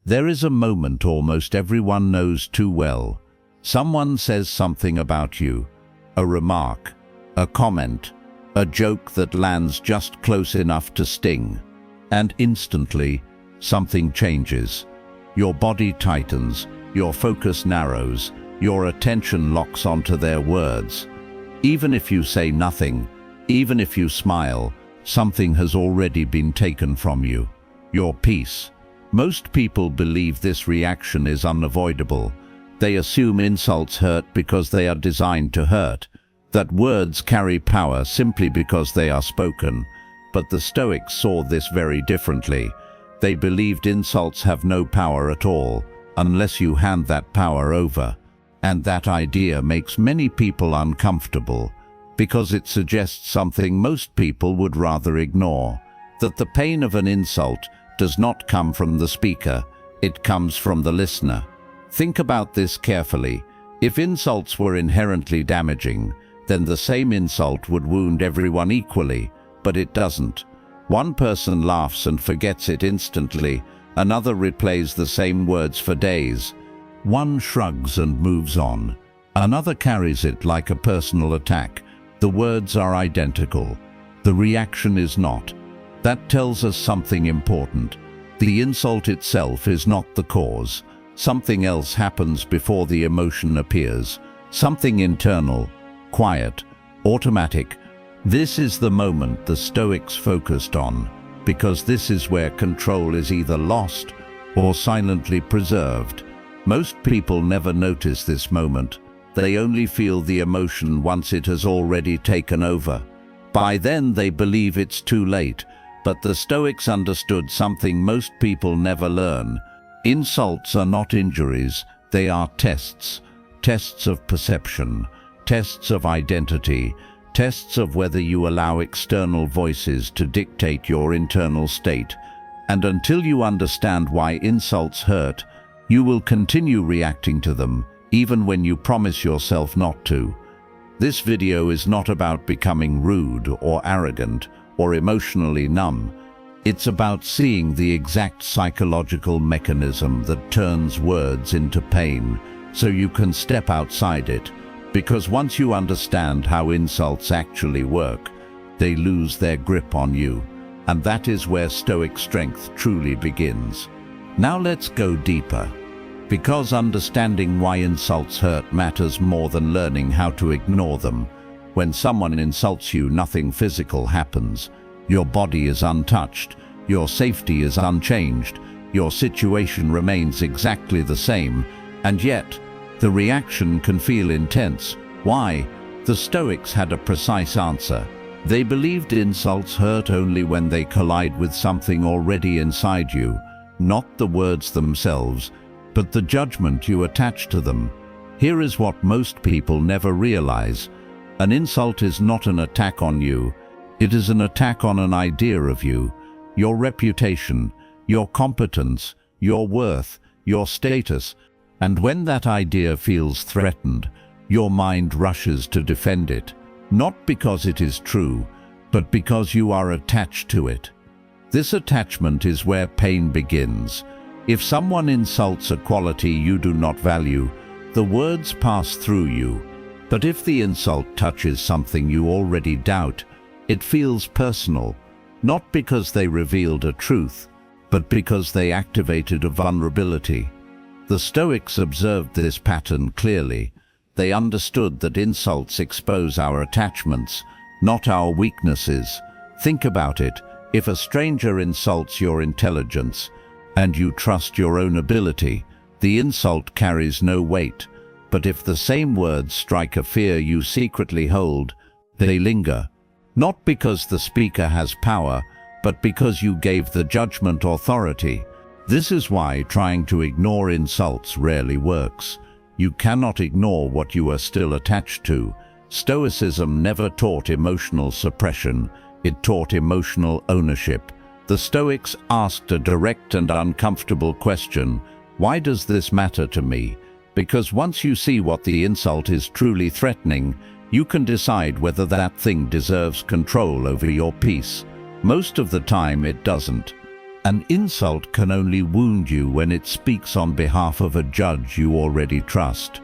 There is a moment almost everyone knows too well. Someone says something about you, a remark, a comment, a joke that lands just close enough to sting. And instantly, something changes. Your body tightens, your focus narrows, your attention locks onto their words. Even if you say nothing, even if you smile, something has already been taken from you. Your peace. Most people believe this reaction is unavoidable. They assume insults hurt because they are designed to hurt, that words carry power simply because they are spoken. But the Stoics saw this very differently. They believed insults have no power at all, unless you hand that power over. And that idea makes many people uncomfortable, because it suggests something most people would rather ignore, that the pain of an insult does not come from the speaker, it comes from the listener. Think about this carefully. If insults were inherently damaging, then the same insult would wound everyone equally, but it doesn't. One person laughs and forgets it instantly, another replays the same words for days. One shrugs and moves on. Another carries it like a personal attack. The words are identical. The reaction is not. That tells us something important. The insult itself is not the cause. Something else happens before the emotion appears. Something internal, quiet, automatic. This is the moment the Stoics focused on, because this is where control is either lost or silently preserved. Most people never notice this moment. They only feel the emotion once it has already taken over. By then they believe it's too late. But the Stoics understood something most people never learn. Insults are not injuries, they are tests. Tests of perception, tests of identity, tests of whether you allow external voices to dictate your internal state. And until you understand why insults hurt, you will continue reacting to them, even when you promise yourself not to. This video is not about becoming rude or arrogant or emotionally numb. It's about seeing the exact psychological mechanism that turns words into pain, so you can step outside it. Because once you understand how insults actually work, they lose their grip on you. And that is where Stoic strength truly begins. Now let's go deeper. Because understanding why insults hurt matters more than learning how to ignore them. When someone insults you, nothing physical happens. Your body is untouched, your safety is unchanged, your situation remains exactly the same, and yet, the reaction can feel intense. Why? The Stoics had a precise answer. They believed insults hurt only when they collide with something already inside you, not the words themselves, but the judgment you attach to them. Here is what most people never realize. An insult is not an attack on you. It is an attack on an idea of you, your reputation, your competence, your worth, your status. And when that idea feels threatened, your mind rushes to defend it, not because it is true, but because you are attached to it. This attachment is where pain begins. If someone insults a quality you do not value, the words pass through you. But if the insult touches something you already doubt, it feels personal, not because they revealed a truth, but because they activated a vulnerability. The Stoics observed this pattern clearly. They understood that insults expose our attachments, not our weaknesses. Think about it. If a stranger insults your intelligence, and you trust your own ability, the insult carries no weight. But if the same words strike a fear you secretly hold, they linger. Not because the speaker has power, but because you gave the judgment authority. This is why trying to ignore insults rarely works. You cannot ignore what you are still attached to. Stoicism never taught emotional suppression, it taught emotional ownership. The Stoics asked a direct and uncomfortable question: why does this matter to me? Because once you see what the insult is truly threatening, you can decide whether that thing deserves control over your peace. Most of the time it doesn't. An insult can only wound you when it speaks on behalf of a judge you already trust.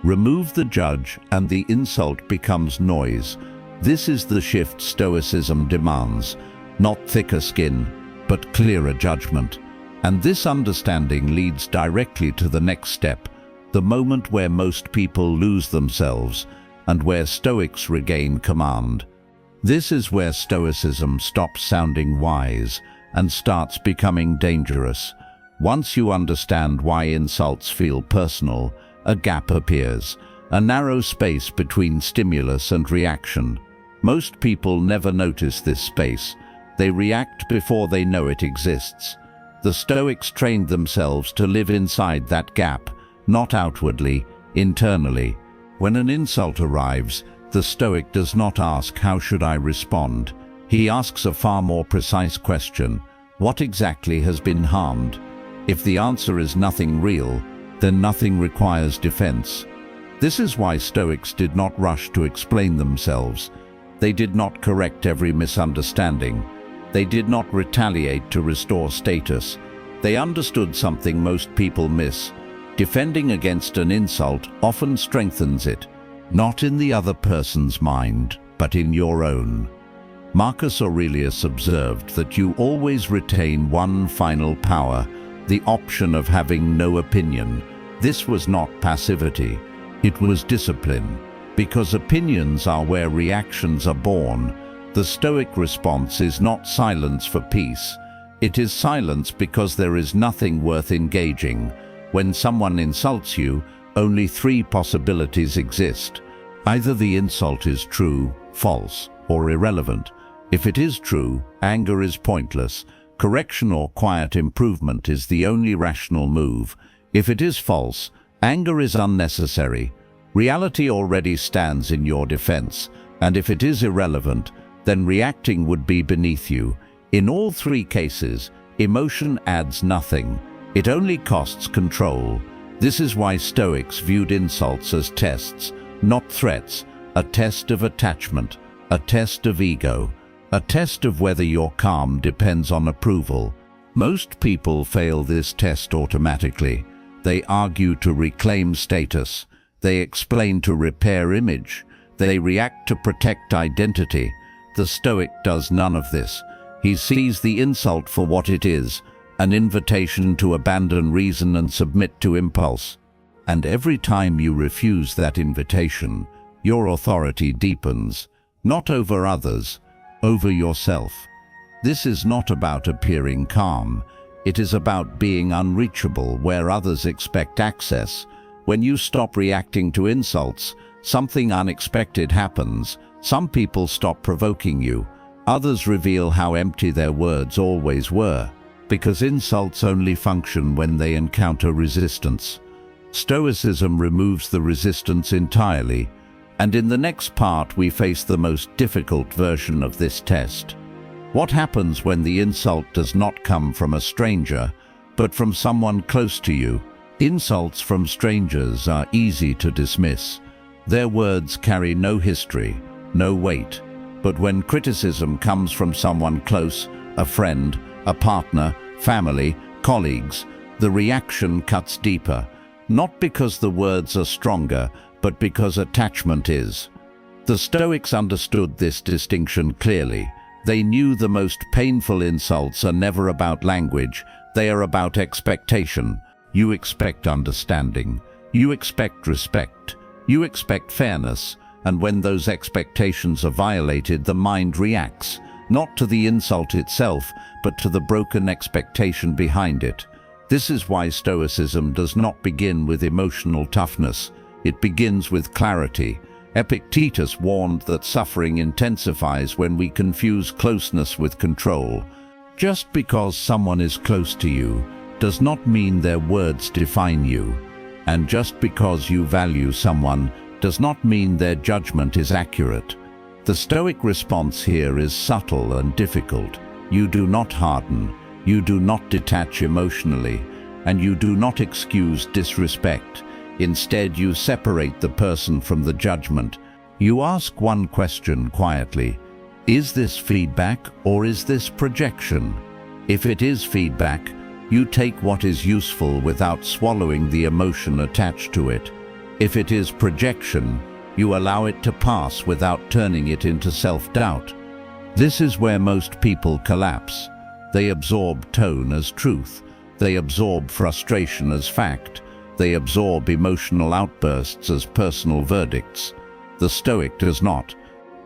Remove the judge and the insult becomes noise. This is the shift Stoicism demands, not thicker skin, but clearer judgment. And this understanding leads directly to the next step, the moment where most people lose themselves and where Stoics regain command. This is where Stoicism stops sounding wise and starts becoming dangerous. Once you understand why insults feel personal, a gap appears, a narrow space between stimulus and reaction. Most people never notice this space. They react before they know it exists. The Stoics trained themselves to live inside that gap, not outwardly, internally. When an insult arrives, the Stoic does not ask, "How should I respond?" He asks a far more precise question: what exactly has been harmed? If the answer is nothing real, then nothing requires defense. This is why Stoics did not rush to explain themselves. They did not correct every misunderstanding. They did not retaliate to restore status. They understood something most people miss. Defending against an insult often strengthens it, not in the other person's mind, but in your own. Marcus Aurelius observed that you always retain one final power, the option of having no opinion. This was not passivity, it was discipline. Because opinions are where reactions are born, the Stoic response is not silence for peace. It is silence because there is nothing worth engaging. When someone insults you, only three possibilities exist. Either the insult is true, false, or irrelevant. If it is true, anger is pointless. Correction or quiet improvement is the only rational move. If it is false, anger is unnecessary. Reality already stands in your defense. And if it is irrelevant, then reacting would be beneath you. In all three cases, emotion adds nothing. It only costs control. This is why Stoics viewed insults as tests, not threats, a test of attachment, a test of ego, a test of whether your calm depends on approval. Most people fail this test automatically. They argue to reclaim status. They explain to repair image. They react to protect identity. The Stoic does none of this. He sees the insult for what it is, an invitation to abandon reason and submit to impulse. And every time you refuse that invitation, your authority deepens, not over others, over yourself. This is not about appearing calm. It is about being unreachable where others expect access. When you stop reacting to insults, something unexpected happens. Some people stop provoking you. Others reveal how empty their words always were, because insults only function when they encounter resistance. Stoicism removes the resistance entirely, and in the next part we face the most difficult version of this test. What happens when the insult does not come from a stranger, but from someone close to you? Insults from strangers are easy to dismiss. Their words carry no history, no weight. But when criticism comes from someone close, a friend, a partner, family, colleagues, the reaction cuts deeper, not because the words are stronger, but because attachment is. The Stoics understood this distinction clearly. They knew the most painful insults are never about language, they are about expectation. You expect understanding, you expect respect, you expect fairness, and when those expectations are violated, the mind reacts, not to the insult itself, but to the broken expectation behind it. This is why Stoicism does not begin with emotional toughness. It begins with clarity. Epictetus warned that suffering intensifies when we confuse closeness with control. Just because someone is close to you does not mean their words define you. And just because you value someone does not mean their judgment is accurate. The Stoic response here is subtle and difficult. You do not harden, you do not detach emotionally, and you do not excuse disrespect. Instead, you separate the person from the judgment. You ask one question quietly: is this feedback or is this projection? If it is feedback, you take what is useful without swallowing the emotion attached to it. If it is projection, you allow it to pass without turning it into self-doubt. This is where most people collapse. They absorb tone as truth. They absorb frustration as fact. They absorb emotional outbursts as personal verdicts. The Stoic does not.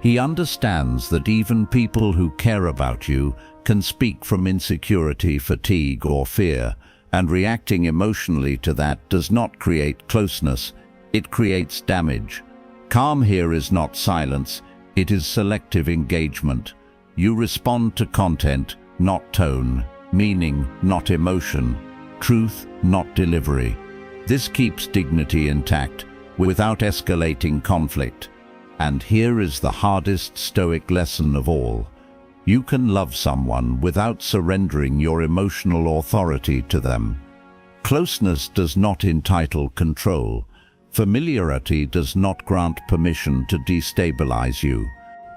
He understands that even people who care about you can speak from insecurity, fatigue, or fear, and reacting emotionally to that does not create closeness, it creates damage. Calm here is not silence, it is selective engagement. You respond to content, not tone, meaning, not emotion, truth, not delivery. This keeps dignity intact, without escalating conflict. And here is the hardest Stoic lesson of all. You can love someone without surrendering your emotional authority to them. Closeness does not entitle control. Familiarity does not grant permission to destabilize you.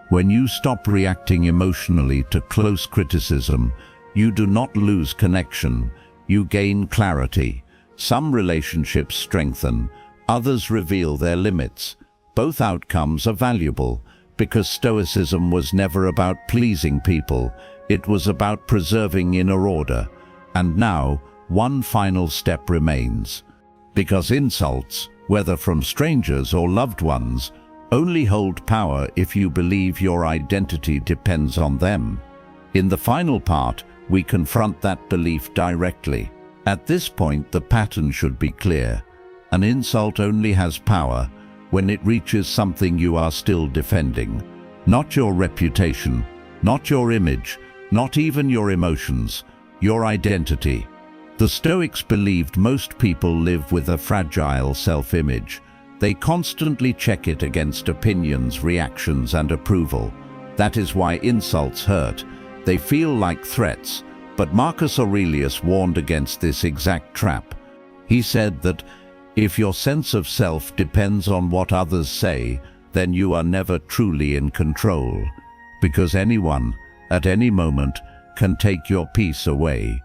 When you stop reacting emotionally to close criticism, you do not lose connection, you gain clarity. Some relationships strengthen, others reveal their limits. Both outcomes are valuable, because Stoicism was never about pleasing people, it was about preserving inner order. And now, one final step remains. Because insults, whether from strangers or loved ones, only hold power if you believe your identity depends on them. In the final part, we confront that belief directly. At this point, the pattern should be clear. An insult only has power when it reaches something you are still defending. Not your reputation, not your image, not even your emotions, your identity. The Stoics believed most people live with a fragile self-image. They constantly check it against opinions, reactions, and approval. That is why insults hurt. They feel like threats, but Marcus Aurelius warned against this exact trap. He said that if your sense of self depends on what others say, then you are never truly in control, because anyone, at any moment, can take your peace away.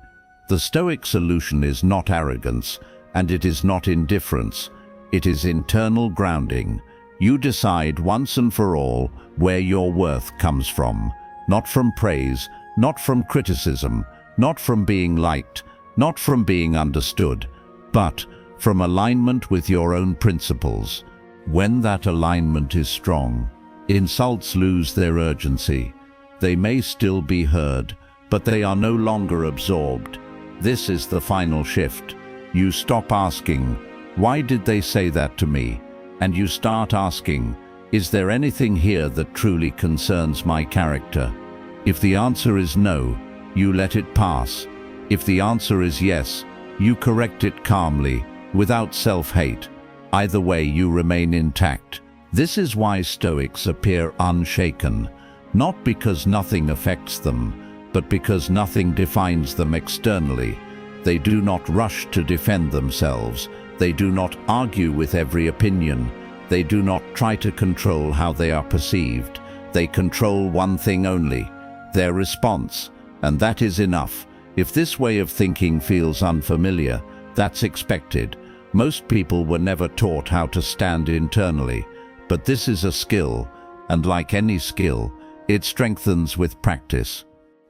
The Stoic solution is not arrogance, and it is not indifference. It is internal grounding. You decide once and for all where your worth comes from, not from praise, not from criticism, not from being liked, not from being understood, but from alignment with your own principles. When that alignment is strong, insults lose their urgency. They may still be heard, but they are no longer absorbed. This is the final shift. You stop asking, "Why did they say that to me?" And you start asking, "Is there anything here that truly concerns my character?" If the answer is no, you let it pass. If the answer is yes, you correct it calmly, without self-hate. Either way, you remain intact. This is why Stoics appear unshaken, not because nothing affects them, but because nothing defines them externally. They do not rush to defend themselves. They do not argue with every opinion. They do not try to control how they are perceived. They control one thing only, their response, and that is enough. If this way of thinking feels unfamiliar, that's expected. Most people were never taught how to stand internally, but this is a skill, and like any skill, it strengthens with practice.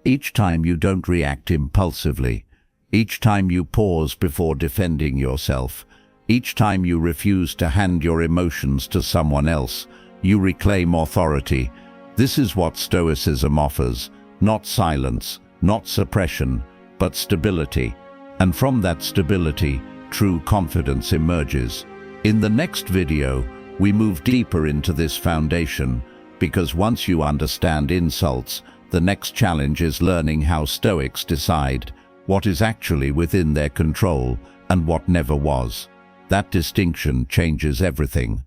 Each time you don't react impulsively, each time you pause before defending yourself, each time you refuse to hand your emotions to someone else, you reclaim authority. This is what Stoicism offers, not silence, not suppression, but stability. And from that stability, true confidence emerges. In the next video, we move deeper into this foundation, because once you understand insults, the next challenge is learning how Stoics decide what is actually within their control and what never was. That distinction changes everything.